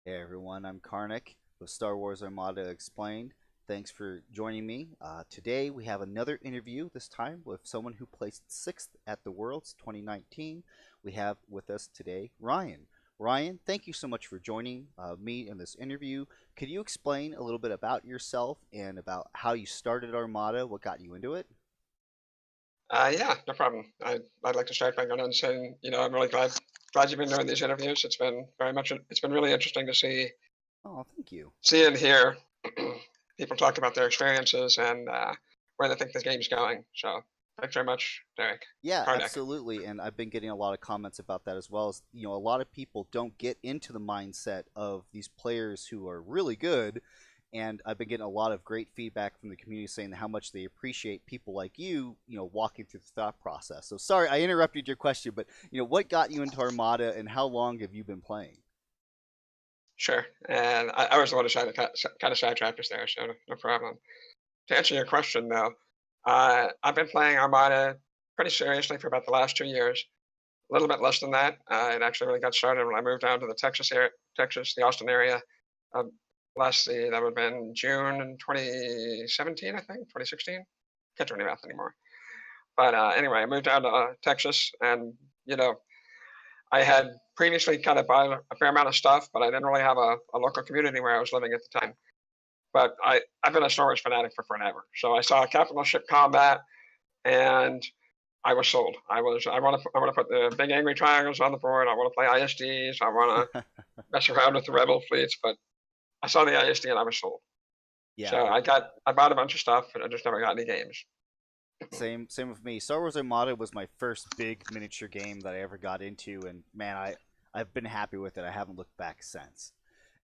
Hey everyone, I'm Karnak with Star Wars Armada Explained. Thanks for joining me. Today we have another interview, this time with someone who placed 6th at the Worlds 2019. We have with us today Ryan. Ryan, thank you so much for joining me in this interview. Could you explain a little bit about yourself and about how you started Armada, what got you into it? Yeah, no problem. I'd like to start by going on saying, I'm really glad you've been doing these interviews. It's been it's been really interesting to Oh, thank you. see and hear people talk about their experiences and where they think the game's going. So thanks very much, Derek. Yeah, Karnak. absolutely. And I've been getting a lot of comments about that as well. As a lot of people don't get into the mindset of these players who are really good. And I've been getting a lot of great feedback from the community saying how much they appreciate people like you, walking through the thought process. So sorry, I interrupted your question, but what got you into Armada and how long have you been playing? Sure. And I was the one who tried to kind of sidetrack us there, so no problem. To answer your question, though, I've been playing Armada pretty seriously for about the last 2 years. A little bit less than that. It actually really got started when I moved down to the Texas, the Austin area. Um, Last see, that would have been June in 2017, I think, 2016. Can't do any math anymore. But anyway, I moved down to Texas, and you know, I had previously kind of bought a fair amount of stuff, but I didn't really have a local community where I was living at the time. But I've been a Star Wars fanatic for forever. So I saw capital ship combat, and I was sold. I want to put the big angry triangles on the board. I want to play ISDs. I want to mess around with the rebel fleets. But I saw the ISD and I was sold. Yeah, So I bought a bunch of stuff, and I just never got any games. same with me. Star Wars Armada was my first big miniature game that I ever got into, and man, I've been happy with it. I haven't looked back since.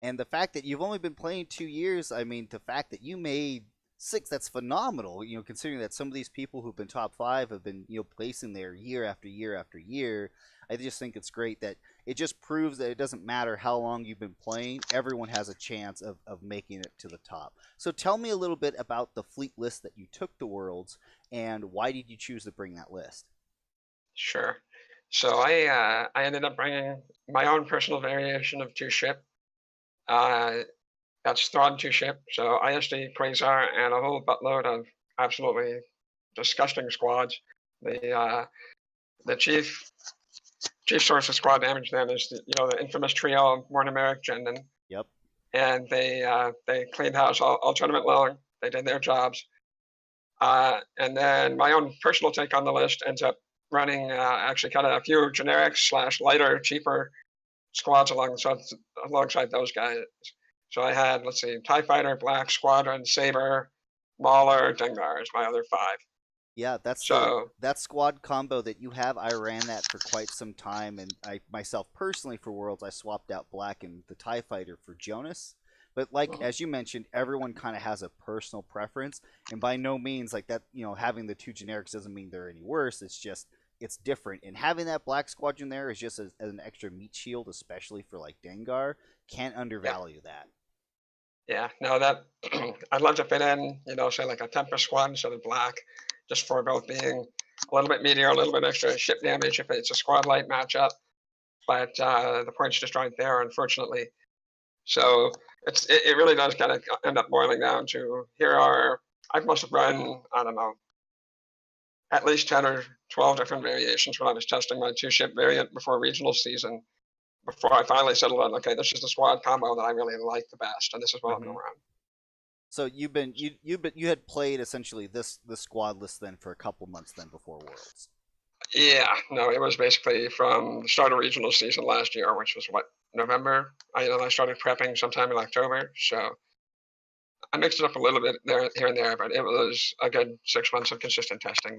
And the fact that you've only been playing 2 years, I mean, the fact that you made six, that's phenomenal. Considering that some of these people who've been top five have been, placing there year after year after year. I just think it's great that it just proves that it doesn't matter how long you've been playing, everyone has a chance of making it to the top. So tell me a little bit about the fleet list that you took to Worlds and why did you choose to bring that list? Sure. So I ended up bringing my own personal variation of two ship. Uh, that's Thrawn two ship. So ISD, Quasar, and a whole buttload of absolutely disgusting squads. The uh, the chief source of squad damage then is the infamous trio of Morna, Maarek, Jendon, Yep. and they cleaned house all tournament long. They did their jobs. And then my own personal take on the list ends up running actually kind of a few generic slash lighter, cheaper squads alongside those guys. So I had, let's see, TIE Fighter, Black Squadron, Saber, Mauler, Dengar is my other five. Yeah, So, that squad combo that you have. I ran that for quite some time, and I myself personally for Worlds I swapped out Black and the Tie Fighter for Jonas. But like mhm, as you mentioned, everyone kind of has a personal preference, and by no means like that. Having the two generics doesn't mean they're any worse. It's just it's different, and having that Black Squadron there is just as an extra meat shield, especially for like Dengar. Can't yep, undervalue that. yeah, no, that I'd love to fit in, say like a Tempest squad instead of Black, just for both being a little bit meatier, a little bit extra ship damage if it's a squad light matchup. But the points just aren't there, unfortunately. So it really does kind of end up boiling down to here are I must have run, I don't know, at least 10 or 12 different variations when I was testing my two ship variant before regional season, before I finally settled on, okay, this is the squad combo that I really like the best, and this is what I'm Mm-hmm. going to run. So you had played essentially this squad list then for a couple months then before Worlds. Yeah, no, it was basically from the start of regional season last year, which was what, November? I started prepping sometime in October, so I mixed it up a little bit there, here and there, but it was a good 6 months of consistent testing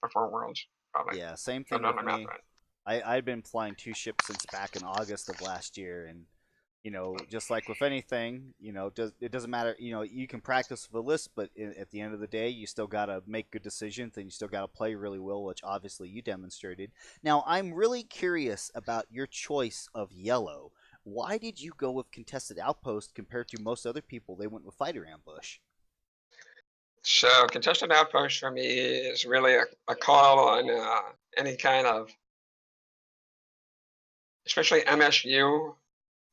before Worlds, probably. Yeah, same If I'm thing doing with my math me. right. I'd been flying two ships since back in August of last year, and just like with anything, it doesn't matter. You can practice with a list, but at the end of the day, you still gotta make good decisions, and you still gotta play really well, which obviously you demonstrated. Now, I'm really curious about your choice of yellow. Why did you go with contested outpost compared to most other people? They went with fighter ambush. So contested outpost for me is really a call on any kind of, especially MSU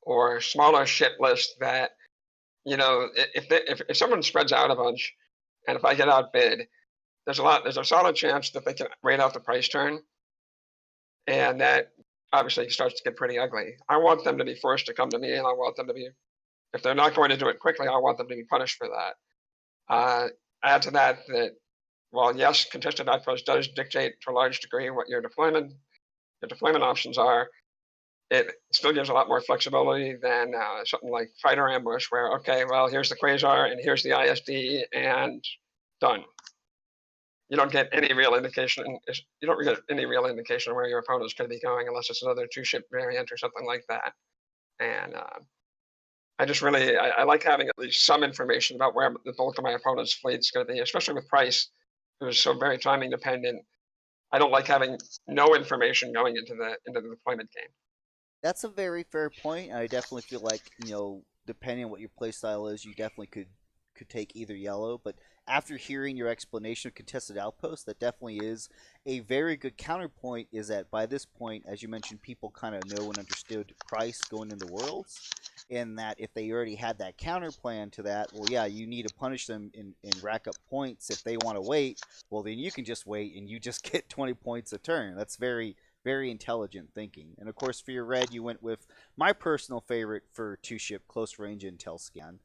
or smaller ship list that, you know, if someone spreads out a bunch, and if I get outbid, there's a solid chance that they can rate out the price turn, and that obviously starts to get pretty ugly. I want them to be forced to come to me, and I want them to be, if they're not going to do it quickly, I want them to be punished for that. Add to that that, while yes, contested outpost does dictate to a large degree what your deployment options are, it still gives a lot more flexibility than something like fighter ambush, where okay, well, here's the Quasar and here's the ISD and done. You don't get any real indication. You don't get any real indication of where your opponent is going to be going unless it's another 2-ship variant or something like that. And I like having at least some information about where the bulk of my opponent's fleet's going to be, especially with Pryce, who is so very timing dependent. I don't like having no information going into the deployment game. That's a very fair point. I definitely feel like, depending on what your playstyle is, you definitely could take either yellow. But after hearing your explanation of contested outposts, that definitely is a very good counterpoint. Is that by this point, as you mentioned, people kind of know and understood Pryce going into Worlds, and that if they already had that counter plan to that, well, yeah, you need to punish them and rack up points. If they want to wait, well, then you can just wait and you just get 20 points a turn. That's very, very intelligent thinking. And of course, for your red, you went with my personal favorite for 2-ship close range intel scan.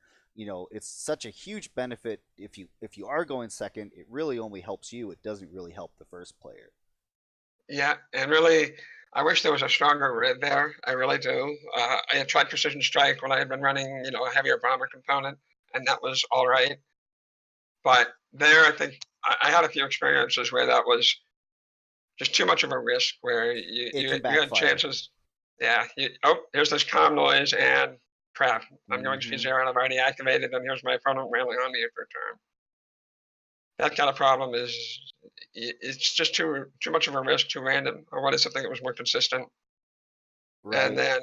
It's such a huge benefit. If you are going second, it really only helps you. It doesn't really help the first player. Yeah, and really, I wish there was a stronger red there. I really do. I had tried precision strike when I had been running, a heavier bomber component, and that was all right. But there, I think I had a few experiences where that was just too much of a risk, where you had chances. Yeah. Here's this comm noise, and crap, I'm going to zero, and I've already activated, and here's my opponent railing on me for a turn. That kind of problem it's just too much of a risk, too random. I wanted something that was more consistent. Right. And then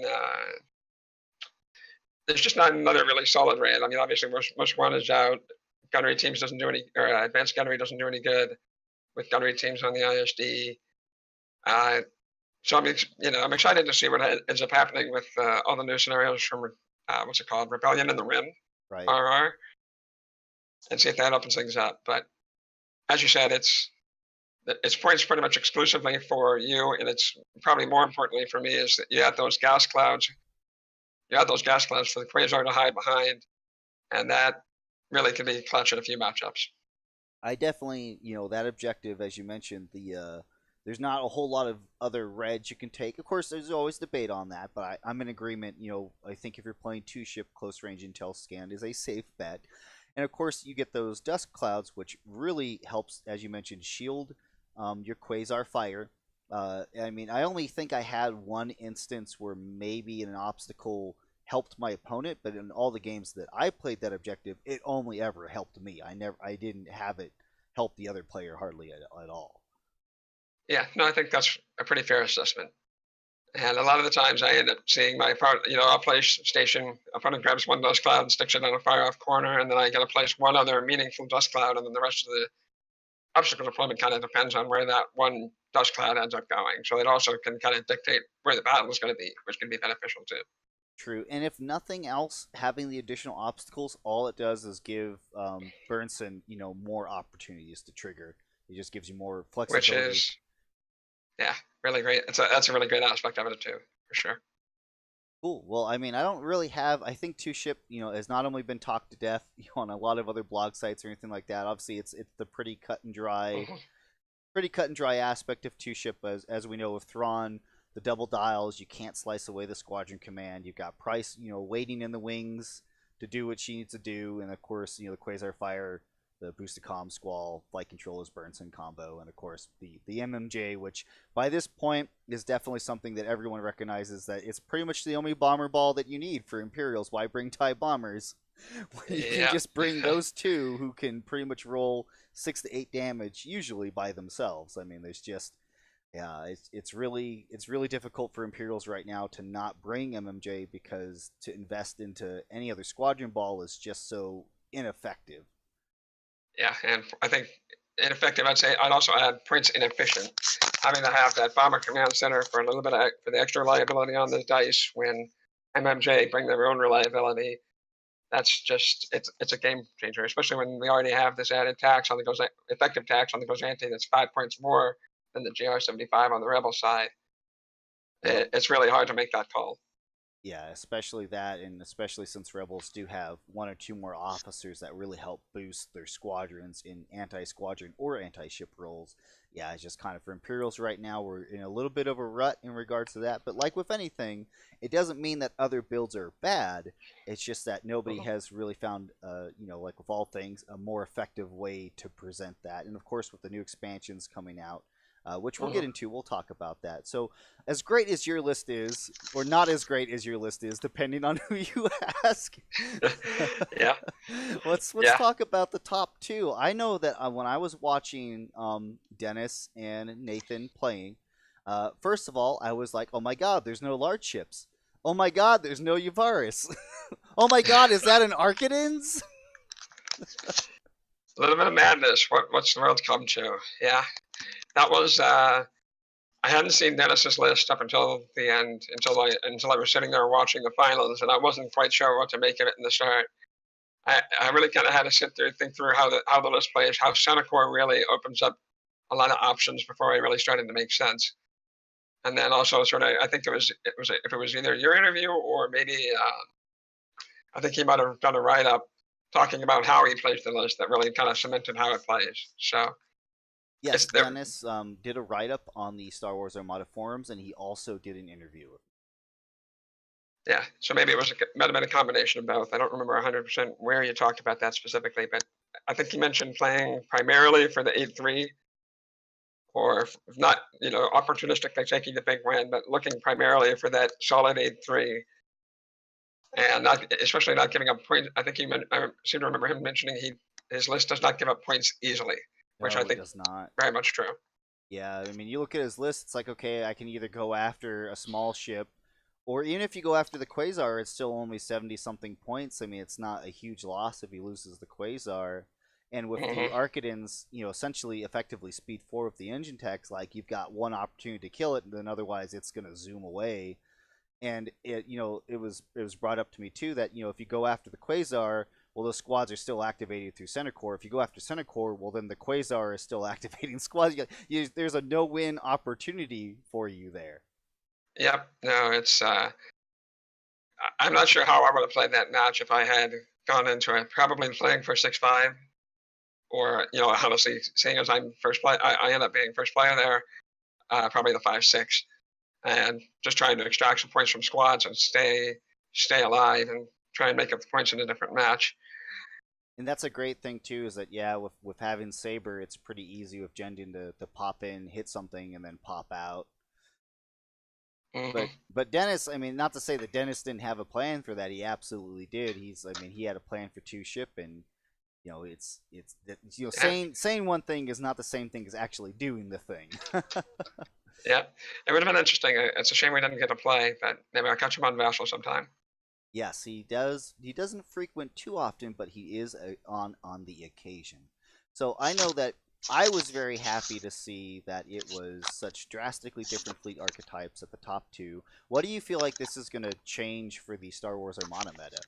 there's just not another really solid raid. I mean, obviously, most one is out. Gunnery Teams doesn't do any, or Advanced Gunnery doesn't do any good with Gunnery Teams on the ISD. So I'm excited to see what ends up happening with all the new scenarios from what's it called, Rebellion in the Rim, right. RR, and see if that opens things up. But as you said, it's points pretty much exclusively for you, and it's probably more importantly for me is that you have those gas clouds. You have those gas clouds for the Quasar to hide behind, and that really can be clutch in a few matchups. I definitely, that objective, as you mentioned, there's not a whole lot of other reds you can take. Of course, there's always debate on that, but I'm in agreement. I think if you're playing 2-ship close range intel scan is a safe bet. And of course, you get those dust clouds, which really helps, as you mentioned, shield your Quasar Fire. I only think I had one instance where maybe an obstacle helped my opponent, but in all the games that I played that objective, it only ever helped me. I didn't have it help the other player hardly at all. Yeah, no, I think that's a pretty fair assessment. And a lot of the times I end up seeing my opponent, I'll place station, opponent grabs one dust cloud and sticks it on a fire off corner, and then I get to place one other meaningful dust cloud, and then the rest of the obstacle deployment kind of depends on where that one dust cloud ends up going. So it also can kind of dictate where the battle is going to be, which can be beneficial too. True, and if nothing else, having the additional obstacles, all it does is give Brunson, more opportunities to trigger. It just gives you more flexibility. Which is, yeah, really great. That's a really great aspect of it too, for sure. Cool. Well, I don't really have. I think 2-ship, has not only been talked to death, on a lot of other blog sites or anything like that. Obviously, it's the pretty cut and dry, aspect of 2-ship, as we know with Thrawn. The double dials, you can't slice away the squadron command. You've got Pryce, waiting in the wings to do what she needs to do, and of course, the Quasar Fire, the boosted comm, Squall, flight controllers, Brunson combo, and of course the MMJ, which by this point is definitely something that everyone recognizes that it's pretty much the only bomber ball that you need for Imperials. Why bring TIE bombers when you can just bring those two who can pretty much roll 6 to 8 damage usually by themselves? There's just. Yeah, it's really difficult for Imperials right now to not bring MMJ, because to invest into any other squadron ball is just so ineffective. Yeah, and I think ineffective. I'd also add Prince inefficient. Having to have that bomber command center for a little bit for the extra liability on the dice when MMJ bring their own reliability. That's just it's a game changer, especially when we already have this added tax on the effective tax on the Gozanti that's 5 points more than the GR75 on the Rebel side. It's really hard to make that call. Yeah, especially that, and especially since Rebels do have one or two more officers that really help boost their squadrons in anti-squadron or anti-ship roles. Yeah, it's just kind of for Imperials right now, we're in a little bit of a rut in regards to that. But like with anything, it doesn't mean that other builds are bad. It's just that nobody has really found, like with all things, a more effective way to present that. And of course, with the new expansions coming out, which we'll get into. We'll talk about that. So, as great as your list is, or not as great as your list is, depending on who you ask. Yeah. Let's talk about the top two. I know that when I was watching Dennis and Nathan playing, first of all, I was like, "Oh my God, there's no large ships. Oh my God, there's no Yavaris. Oh my God, is that an Archidans?" A little bit of madness. What's the world come to? Yeah. That was I hadn't seen Dennis's list up until the end, until I was sitting there watching the finals, and I wasn't quite sure what to make of it in the start. I really kind of had to sit there and think through how the list plays, how Senecor really opens up a lot of options before I really started to make sense. And then also sort of, I think if it was either your interview or maybe I think he might have done a write up talking about how he plays the list that really kind of cemented how it plays. So. Yes, Dennis did a write-up on the Star Wars Armada forums, and he also did an interview. Yeah, so maybe it might have been a combination of both. I don't remember 100% where you talked about that specifically, but I think he mentioned playing primarily for the 8-3, or if not, opportunistically taking the big win, but looking primarily for that solid 8-3, and especially not giving up points. I think I seem to remember him mentioning his list does not give up points easily. Which I think does not. Very much true. Yeah, I mean, you look at his list, it's like, okay, I can either go after a small ship, or even if you go after the Quasar, it's still only 70-something points. I mean, it's not a huge loss if he loses the Quasar. And with the Archidans, essentially effectively speed 4 with the engine techs, like, you've got one opportunity to kill it, and then otherwise it's going to zoom away. And, it was brought up to me, too, that, if you go after the Quasar, well, those squads are still activated through Center Core. If you go after Center Core, well, then the Quasar is still activating squads. There's a no-win opportunity for you there. Yep. No, it's. I'm not sure how I would have played that match if I had gone into it. Probably playing for 6-5, or honestly, seeing as I'm first play, I end up being first player there. Probably the 5-6, and just trying to extract some points from squads and stay alive and try and make up the points in a different match. And that's a great thing too, is that with having Saber, it's pretty easy with Jendon to pop in, hit something, and then pop out. But Dennis, I mean, not to say that Dennis didn't have a plan for that. He absolutely did. He had a plan for 2-ship, and saying one thing is not the same thing as actually doing the thing. Yeah, it would have been interesting. It's a shame we didn't get to play, but maybe I'll catch him on Vassal sometime. Yes, he does. He doesn't frequent too often, but he is on the occasion. So I know that I was very happy to see that it was such drastically different fleet archetypes at the top two. What do you feel like this is going to change for the Star Wars Armada meta?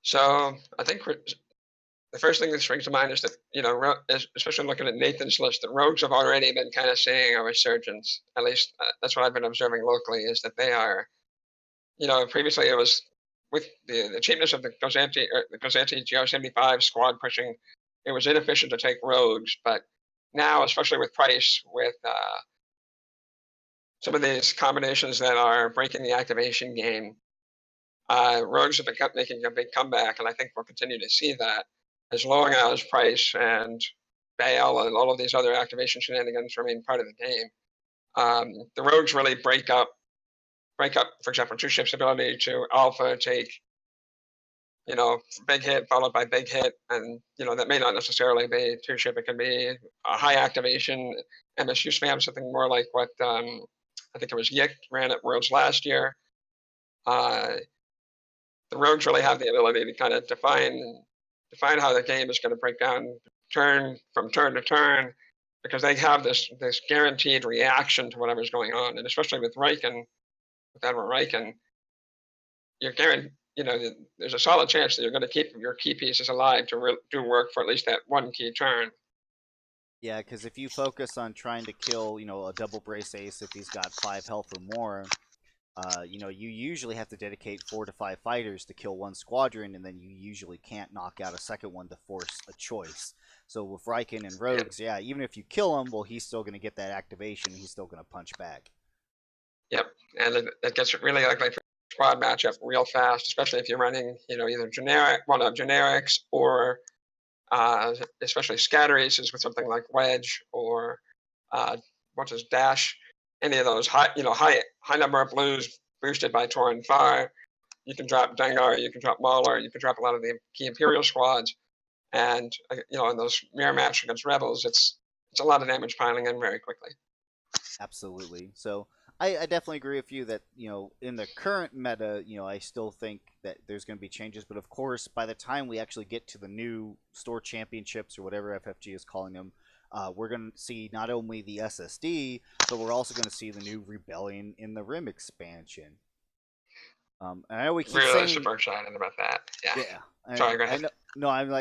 So I think the first thing that springs to mind is that, especially looking at Nathan's list, that rogues have already been kind of seeing a resurgence. At least that's what I've been observing locally, is that they are, previously it was with the cheapness of the Gozanti GR75 squad pushing, it was inefficient to take rogues. But now, especially with Pryce, with some of these combinations that are breaking the activation game, rogues have been making a big comeback, and I think we'll continue to see that as long as Pryce and Bale and all of these other activation shenanigans remain part of the game. The rogues really break up, for example, 2-ship's ability to alpha take, big hit followed by big hit, and that may not necessarily be 2-ship. It can be a high activation MSU spam, something more like what I think it was Yick ran at Worlds last year. The rogues really have the ability to kind of define how the game is going to break down from turn to turn, because they have this guaranteed reaction to whatever's going on. And especially with Riken, with Admiral Riken, you're guaranteed, there's a solid chance that you're going to keep your key pieces alive to do work for at least that one key turn. Yeah, because if you focus on trying to kill, a double brace ace if he's got 5 health or more, you usually have to dedicate 4 to 5 fighters to kill one squadron, and then you usually can't knock out a second one to force a choice. So with Riken and Rogues, yeah, even if you kill him, well, he's still going to get that activation. He's still going to punch back. Yep, and it gets really ugly for squad matchup real fast, especially if you're running, either one of generics or especially scatter aces with something like Wedge or what's his dash, any of those high number of blues boosted by Torrent Fire. You can drop Dengar, you can drop Mauler, you can drop a lot of the key Imperial squads, and in those mirror match against Rebels, it's a lot of damage piling in very quickly. Absolutely. So I definitely agree with you that, in the current meta, I still think that there's going to be changes. But of course, by the time we actually get to the new store championships or whatever FFG is calling them, we're going to see not only the SSD, but we're also going to see the new Rebellion in the Rim expansion. And I know we keep really saying super excited about that. Yeah. Yeah. Sorry, go ahead.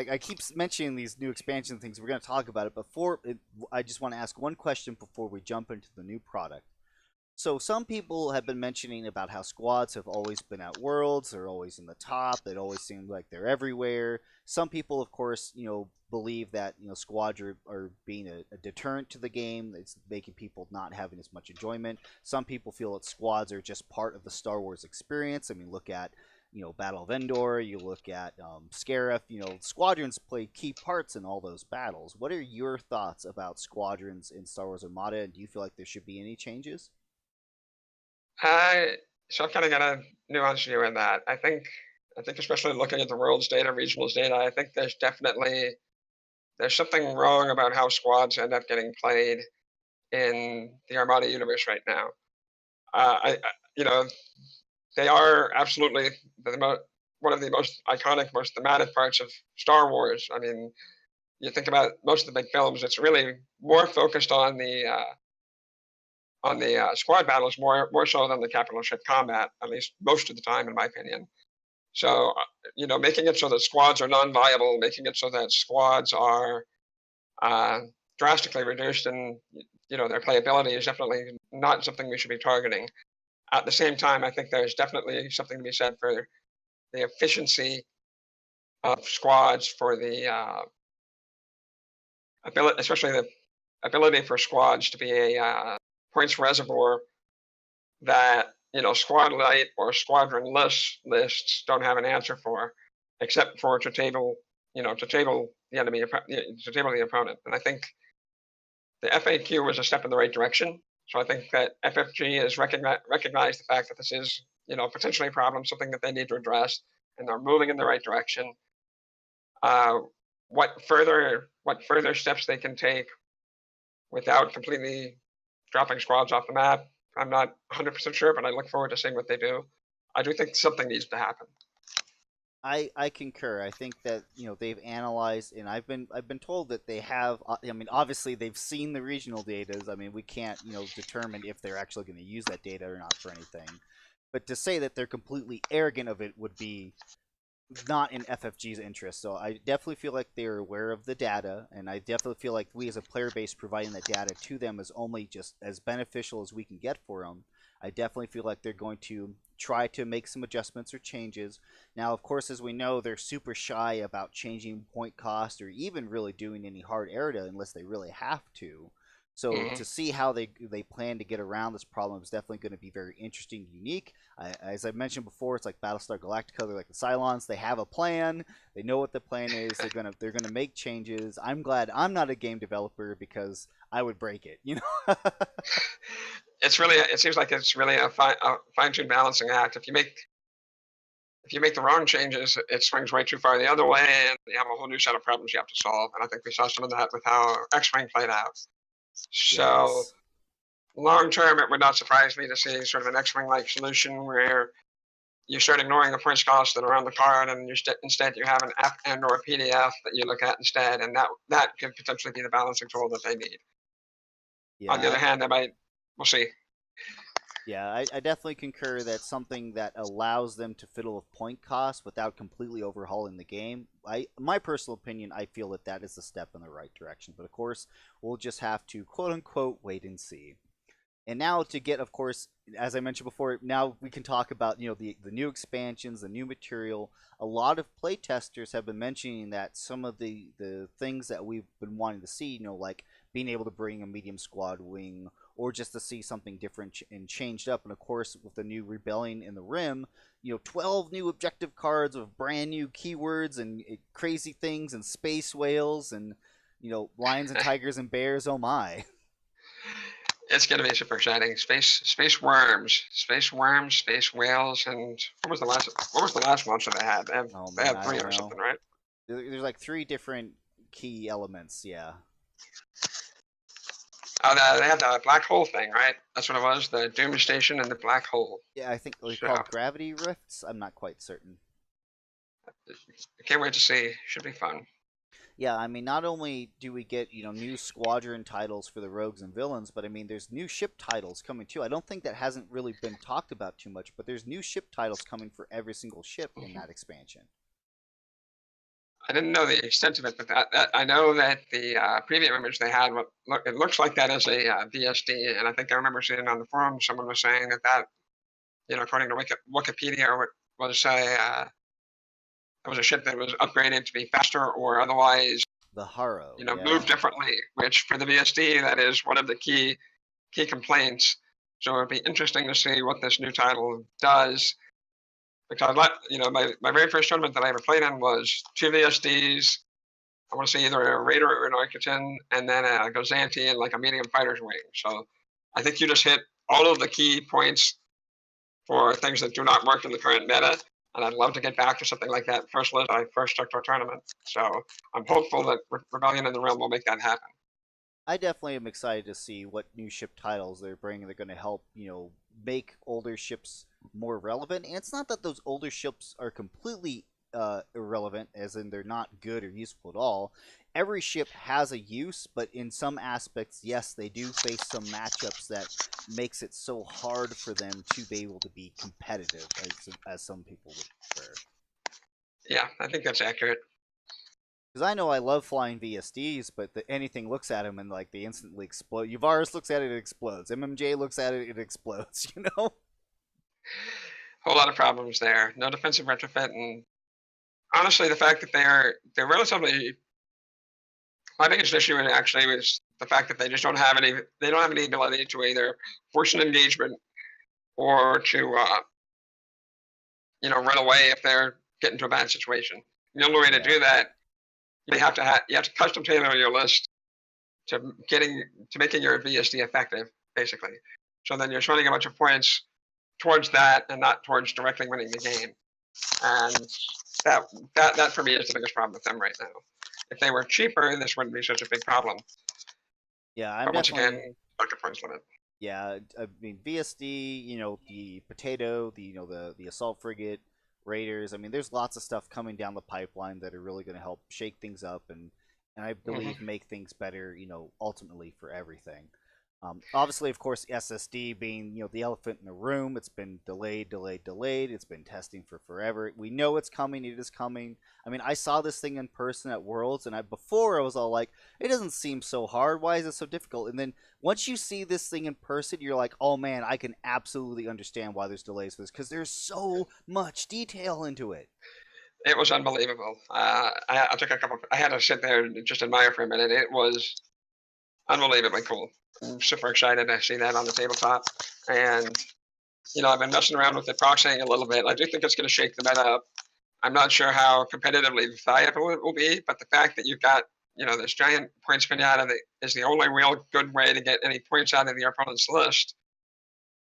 I keep mentioning these new expansion things. We're going to talk about it. I just want to ask one question before we jump into the new product. So some people have been mentioning about how squads have always been at Worlds. They're always in the top. It always seems like they're everywhere. Some people, of course, believe that squads are being a deterrent to the game. It's making people not having as much enjoyment. Some people feel that squads are just part of the Star Wars experience. I mean, look at Battle of Endor. You look at Scarif. Squadrons play key parts in all those battles. What are your thoughts about squadrons in Star Wars Armada? And do you feel like there should be any changes? So I've kind of got a nuanced view in that. I think especially looking at the world's data, regionals data, I think there's something wrong about how squads end up getting played in the Armada universe right now. They are absolutely one of the most iconic, most thematic parts of Star Wars. I mean, you think about most of the big films; it's really more focused on the squad battles more so than the capital ship combat, at least most of the time, in my opinion. So, making it so that squads are non-viable, making it so that squads are drastically reduced in, their playability is definitely not something we should be targeting. At the same time, I think there's definitely something to be said for the efficiency of squads, for the ability, especially the ability for squads to be a points reservoir that squad light or squadron lists don't have an answer for, except for to table the enemy, to table the opponent. And I think the FAQ was a step in the right direction. So I think that FFG has recognized the fact that this is potentially a problem, something that they need to address, and they're moving in the right direction. What further steps they can take without completely dropping squads off the map, I'm not 100% sure, but I look forward to seeing what they do. I do think something needs to happen. I concur. I think that they've analyzed, and I've been told that they have. I mean, obviously they've seen the regional data. I mean, we can't determine if they're actually going to use that data or not for anything. But to say that they're completely arrogant of it would be not in FFG's interest. So I definitely feel like they're aware of the data, and I definitely feel like we as a player base providing that data to them is only just as beneficial as we can get for them. I definitely feel like they're going to try to make some adjustments or changes. Now, of course, as we know, they're super shy about changing point cost or even really doing any hard errata unless they really have to. So to see how they plan to get around this problem is definitely going to be very interesting and unique. As I mentioned before, it's like Battlestar Galactica. They're like the Cylons. They have a plan. They know what the plan is. They're gonna make changes. I'm glad I'm not a game developer because I would break it. It seems like it's really a fine-tuned balancing act. If you make the wrong changes, it swings way too far the other way, and you have a whole new set of problems you have to solve. And I think we saw some of that with how X-Wing played out. So Yes. long term, it would not surprise me to see sort of an X-Wing-like solution where you start ignoring the points cost that are on the card, and instead you have an app and or a PDF that you look at instead, and that could potentially be the balancing tool that they need. Yeah. On the other hand, we'll see. Yeah, I definitely concur that something that allows them to fiddle with point costs without completely overhauling the game. My personal opinion, I feel that that is a step in the right direction. But of course, we'll just have to quote unquote wait and see. And now to get, of course, as I mentioned before, now we can talk about the new expansions, the new material. A lot of playtesters have been mentioning that some of the things that we've been wanting to see, like being able to bring a medium squad wing, or just to see something different and changed up. And of course, with the new Rebellion in the Rim, 12 new objective cards with brand new keywords and crazy things and space whales and lions and tigers and bears. Oh my! It's going to be super exciting. Space worms, space whales, and what was the last monster they had? Oh They man, had I three don't or know. something, right? There's like three different key elements. Yeah. Oh, they had the black hole thing, right? That's what it was. The Doom Station and the black hole. Yeah, I think they're So called gravity rifts. I'm not quite certain. I can't wait to see. Should be fun. Yeah, I mean, not only do we get new squadron titles for the rogues and villains, but I mean, there's new ship titles coming too. I don't think that hasn't really been talked about too much, but there's new ship titles coming for every single ship in that expansion. I didn't know the extent of it, but I know that the preview image they had, it looks like that is a VSD, and I think I remember seeing on the forum someone was saying that according to Wikipedia, was it was a ship that was upgraded to be faster or otherwise, The Haro, move yeah. differently. Which for the VSD, that is one of the key complaints. So it'd be interesting to see what this new title does. Because my very first tournament that I ever played in was 2 VSDs. I want to say either a Raider or an Architon, and then a Gozanti and like a medium fighter's wing. So I think you just hit all of the key points for things that do not work in the current meta. And I'd love to get back to something like that first list I first took to a tournament. So I'm hopeful that Rebellion in the Realm will make that happen. I definitely am excited to see what new ship titles they're bringing. They're going to help, make older ships more relevant. And it's not that those older ships are completely irrelevant, as in they're not good or useful at all. Every ship has a use, but in some aspects, yes, they do face some matchups that makes it so hard for them to be able to be competitive, as some people would prefer. Yeah, I think that's accurate. Because I know I love flying VSDs, but anything looks at them and like they instantly explode. Uvaris looks at it, it explodes. MMJ looks at it, it explodes. Whole lot of problems there. No defensive retrofit, and honestly, the fact that they're relatively. My biggest issue actually was the fact that they just don't have any. They don't have any ability to either force an engagement or to run away if they're getting into a bad situation. The only way to do that, you have to custom tailor your list to making your VSD effective, basically. So then you're spending a bunch of points towards that and not towards directly winning the game. And that for me is the biggest problem with them right now. If they were cheaper, this wouldn't be such a big problem. Yeah, I'm but once definitely. again, market points limit. Yeah, I mean VSD, the potato, the assault frigate, raiders. I mean, there's lots of stuff coming down the pipeline that are really going to help shake things up and I believe make things better. Ultimately for everything. Obviously, of course, SSD being the elephant in the room. It's been delayed. It's been testing for forever. We know it's coming. It is coming. I mean, I saw this thing in person at Worlds, and before I was all like, it doesn't seem so hard. Why is it so difficult? And then once you see this thing in person, you're like, oh man, I can absolutely understand why there's delays for this because there's so much detail into it. It was unbelievable. I took I had to sit there and just admire for a minute. It was unbelievably cool. I'm super excited to see that on the tabletop. And, I've been messing around with the proxying a little bit. I do think it's going to shake the meta up. I'm not sure how competitively viable it will be, but the fact that you've got, this giant points pinata that is the only real good way to get any points out of your opponent's list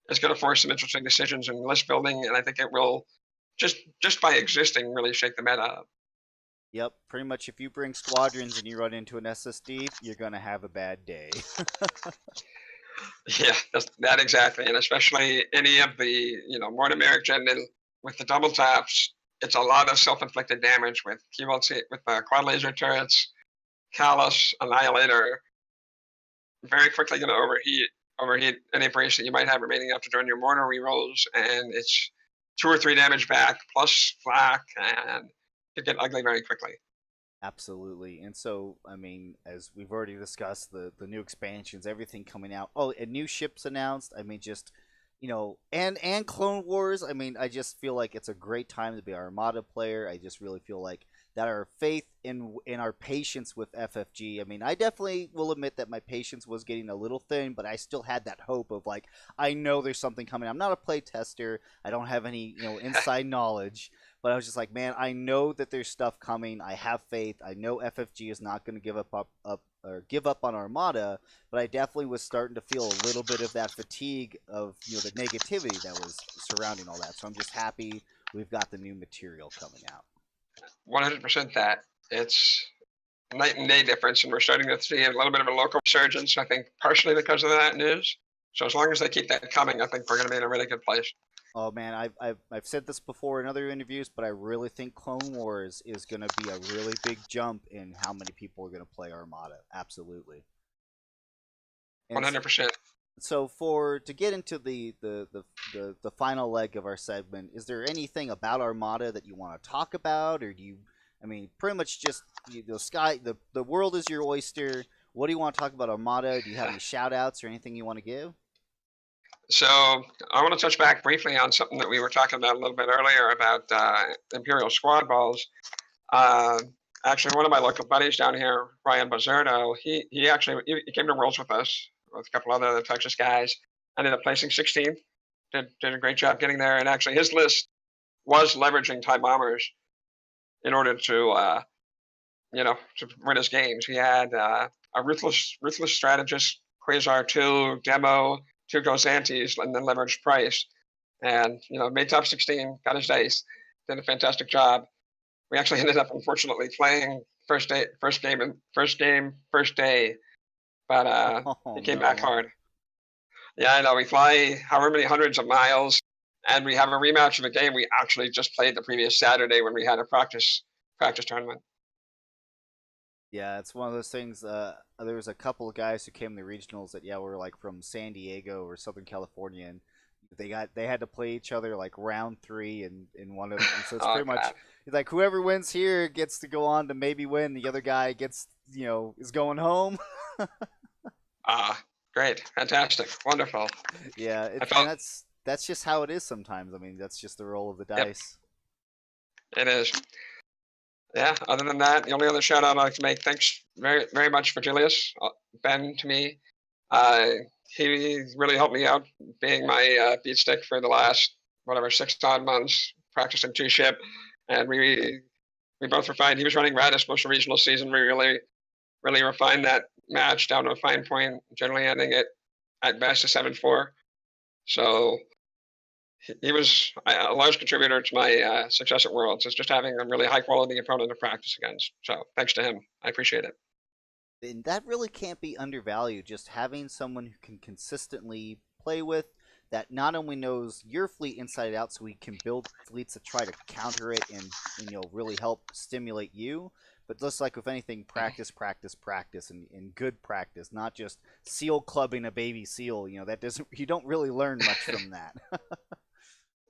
is going to force some interesting decisions in list building. And I think it will, just by existing, really shake the meta up. Yep, pretty much if you bring squadrons and you run into an SSD, you're going to have a bad day. Yeah, that exactly. And especially any of the, Morna Kee Jendon with the double taps, it's a lot of self-inflicted damage with QLT, with quad laser turrets, Callus, Annihilator, very quickly going to overheat any brace that you might have remaining after doing your Morna rerolls, and it's 2 or 3 damage back plus flak, and it can get ugly very quickly. Absolutely. And so, I mean, as we've already discussed, the new expansions, everything coming out. Oh, and new ships announced. I mean, just, and Clone Wars. I mean, I just feel like it's a great time to be an Armada player. I just really feel like that our faith in our patience with FFG. I mean, I definitely will admit that my patience was getting a little thin, but I still had that hope of like, I know there's something coming. I'm not a play tester. I don't have any, inside knowledge. But I was just like, man, I know that there's stuff coming. I have faith. I know FFG is not going to give up or give up on Armada, but I definitely was starting to feel a little bit of that fatigue of the negativity that was surrounding all that. So I'm just happy we've got the new material coming out. 100% that. It's night and day difference, and we're starting to see a little bit of a local resurgence, I think, partially because of that news. So as long as they keep that coming, I think we're going to be in a really good place. Oh man, I've said this before in other interviews, but I really think Clone Wars is going to be a really big jump in how many people are going to play Armada. Absolutely. 100%. So to get into the final leg of our segment, is there anything about Armada that you want to talk about, or do you? I mean, pretty much just the world is your oyster. What do you want to talk about Armada? Do you have any shout outs or anything you want to give? So I want to touch back briefly on something that we were talking about a little bit earlier about Imperial squad balls. Actually, one of my local buddies down here, Ryan Buzzardo, he came to Worlds with us with a couple other Texas guys. Ended up placing 16th. Did a great job getting there, and actually his list was leveraging TIE bombers in order to to win his games. He had a ruthless strategist, Quasar II demo, 2 Gozantes, and then leveraged Pryce, and made top 16, got his dice, did a fantastic job. We actually ended up unfortunately playing first day, but he came back hard. Yeah, I know. We fly however many hundreds of miles, and we have a rematch of a game we actually just played the previous Saturday when we had a practice tournament. Yeah, it's one of those things. There was a couple of guys who came to the regionals that were like from San Diego or Southern California, and they had to play each other like round 3 in one of them. So it's pretty much like whoever wins here gets to go on to maybe win. The other guy gets is going home. Great, fantastic, wonderful. Yeah, that's just how it is sometimes. I mean, that's just the roll of the dice. It is. Yeah, other than that, the only other shout out I'd like to make, thanks very, very much for Julius, Ben, to me. He really helped me out being my beat stick for the last, 6 odd months, practicing 2 ship. And we both refined. He was running Radis most of the regional season. We really refined that match down to a fine point, generally ending it at best a 7-4. So he was a large contributor to my success at Worlds. It's just having a really high quality opponent to practice against. So thanks to him. I appreciate it. And that really can't be undervalued. Just having someone who can consistently play with, that not only knows your fleet inside out, so we can build fleets to try to counter it and really help stimulate you, but just like with anything, practice, and good practice, not just seal clubbing a baby seal. That doesn't. You don't really learn much from that.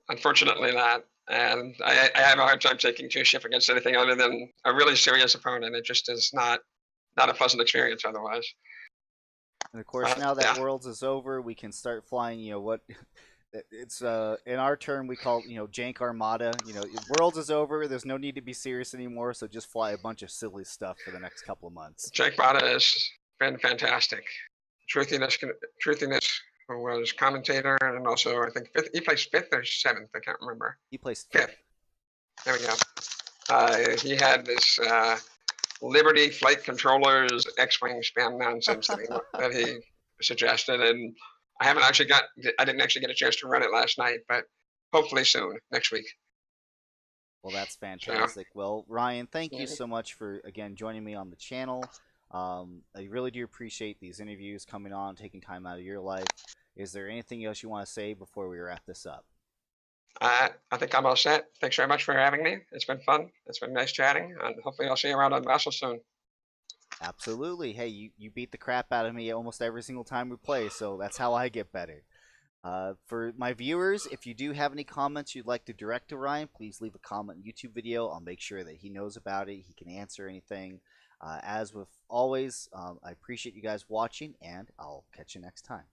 Unfortunately not. And I have a hard time taking 2 ship against anything other than a really serious opponent. It just is not a pleasant experience otherwise. And of course, now that Worlds is over, we can start flying. It's in our term we call jank Armada. Worlds is over. There's no need to be serious anymore. So just fly a bunch of silly stuff for the next couple of months. Jank Armada has been fantastic. Truthiness was commentator, and also I think he placed 5th or 7th. I can't remember. He placed 5th. There we go. He had this Liberty flight controllers X-wing spam nonsense that he suggested, and I didn't actually get a chance to run it last night, but hopefully soon, next week. Well, that's fantastic. Yeah. Well, Ryan, thank you so much for again joining me on the channel. I really do appreciate these interviews, coming on, taking time out of your life. Is there anything else you want to say before we wrap this up? I think I'm all set. Thanks very much for having me. It's been fun. It's been nice chatting, and hopefully I'll see you around on Vassal soon. Absolutely. Hey, you beat the crap out of me almost every single time we play, so that's how I get better. For my viewers, if you do have any comments you'd like to direct to Ryan, please leave a comment on YouTube video. I'll make sure that he knows about it. He can answer anything. As with always, I appreciate you guys watching, and I'll catch you next time.